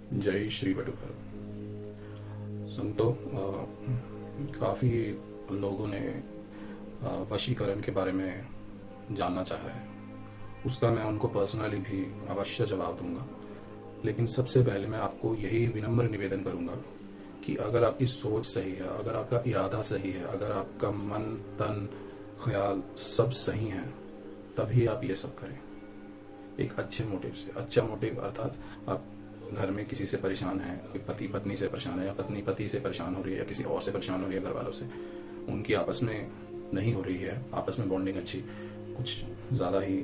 जय श्री बटुकर। संतो काफ़ी लोगों ने वशीकरण के बारे में जानना चाहा है। उसका मैं उनको पर्सनली भी अवश्य जवाब दूंगा, लेकिन सबसे पहले मैं आपको यही विनम्र निवेदन करूंगा कि अगर आपकी सोच सही है, अगर आपका इरादा सही है, अगर आपका मन तन ख्याल सब सही है, तभी आप ये सब करें एक अच्छे मोटिव से। अच्छा मोटिव अर्थात आप घर में किसी से परेशान है, कोई पति पत्नी से परेशान है, या पत्नी पति से परेशान हो रही है, या किसी और से परेशान हो रही है, घर वालों से उनकी आपस में नहीं हो रही है, आपस में बॉन्डिंग अच्छी, कुछ ज्यादा ही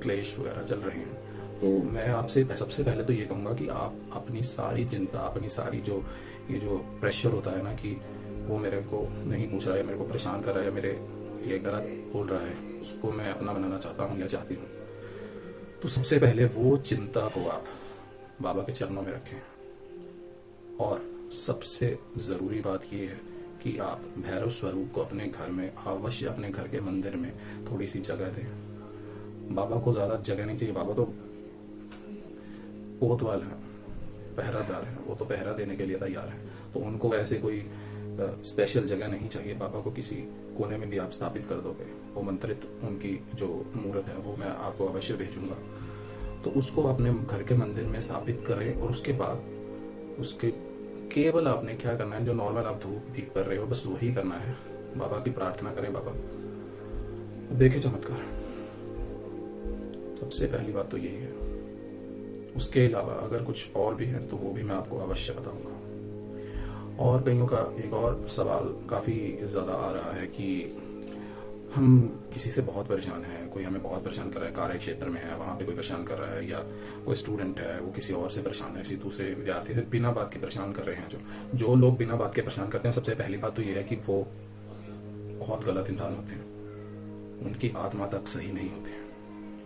क्लेश वगैरह चल रहे हैं, तो मैं आपसे सबसे पहले तो ये कहूंगा कि आप अपनी सारी चिंता, अपनी सारी ये जो प्रेशर होता है ना कि वो मेरे को नहीं पूछ रहा है, मेरे को परेशान कर रहा है, मेरे ये गलत बोल रहा है, उसको मैं अपना बनाना चाहता हूँ या चाहती हूँ, तो सबसे पहले वो चिंता को आप बाबा के चरणों में रखें। और सबसे जरूरी बात यह है कि आप भैरव स्वरूप को अपने घर में अवश्य, अपने घर के मंदिर में थोड़ी सी जगह दें। बाबा को ज्यादा जगह नहीं चाहिए, बाबा तो कोतवाल है, पहरादार है, वो तो पहरा देने के लिए तैयार है, तो उनको ऐसे कोई स्पेशल जगह नहीं चाहिए। बाबा को किसी कोने में भी आप स्थापित कर दोगे, वो मंत्रित उनकी जो मूर्त है वो मैं आपको अवश्य भेजूंगा, तो उसको अपने घर के मंदिर में स्थापित करें। और उसके बाद उसके केवल आपने क्या करना है, जो नॉर्मल आप धूप दीप कर रहे हो बस वही करना है। बाबा की प्रार्थना करें, बाबा देखे चमत्कार। सबसे पहली बात तो यही है। उसके अलावा अगर कुछ और भी है तो वो भी मैं आपको अवश्य बताऊंगा। और कईयों का एक और सवाल काफी ज्यादा आ रहा है कि हम किसी से बहुत परेशान हैं, कोई हमें बहुत परेशान कर रहा है, कार्य क्षेत्र में है वहां पे कोई परेशान कर रहा है, या कोई स्टूडेंट है वो किसी और से परेशान है, किसी दूसरे विद्यार्थी से बिना बात के परेशान कर रहे हैं। जो लोग बिना बात के परेशान करते हैं, सबसे पहली बात तो ये है कि वो बहुत गलत इंसान होते हैं, उनकी आत्मा तक सही नहीं होती,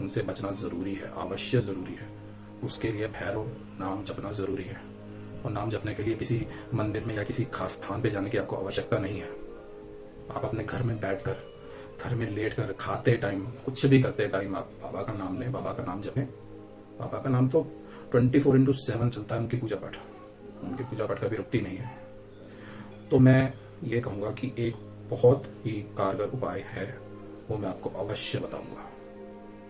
उनसे बचना जरूरी है, अवश्य जरूरी है। उसके लिए भैरव नाम जपना जरूरी है, और नाम जपने के लिए किसी मंदिर में या किसी खास स्थान पे जाने की आपको आवश्यकता नहीं है। आप अपने घर में बैठकर, घर में लेटकर, खाते टाइम, कुछ भी करते टाइम आप बाबा का नाम लें, बाबा का नाम जपें। बाबा का नाम तो 24/7 चलता है, उनकी पूजा पाठ कभी रुकती नहीं है। तो मैं ये कहूंगा कि एक बहुत ही कारगर उपाय है, वो मैं आपको अवश्य बताऊंगा।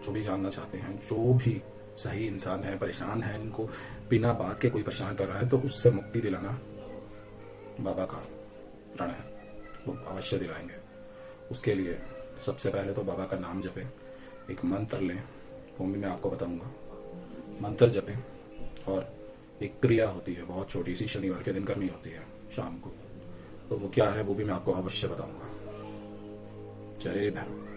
जो भी जानना चाहते हैं, जो भी सही इंसान है, परेशान है, इनको बिना बात के कोई परेशान कर रहा है, तो उससे मुक्ति दिलाना बाबा का प्रण है, वो अवश्य दिलाएंगे। उसके लिए सबसे पहले तो बाबा का नाम जपें, एक मंत्र लें, वो भी मैं आपको बताऊंगा। मंत्र जपें, और एक क्रिया होती है बहुत छोटी सी, शनिवार के दिन करनी होती है शाम को, तो वो क्या है वो भी मैं आपको अवश्य बताऊंगा। जय भैरव।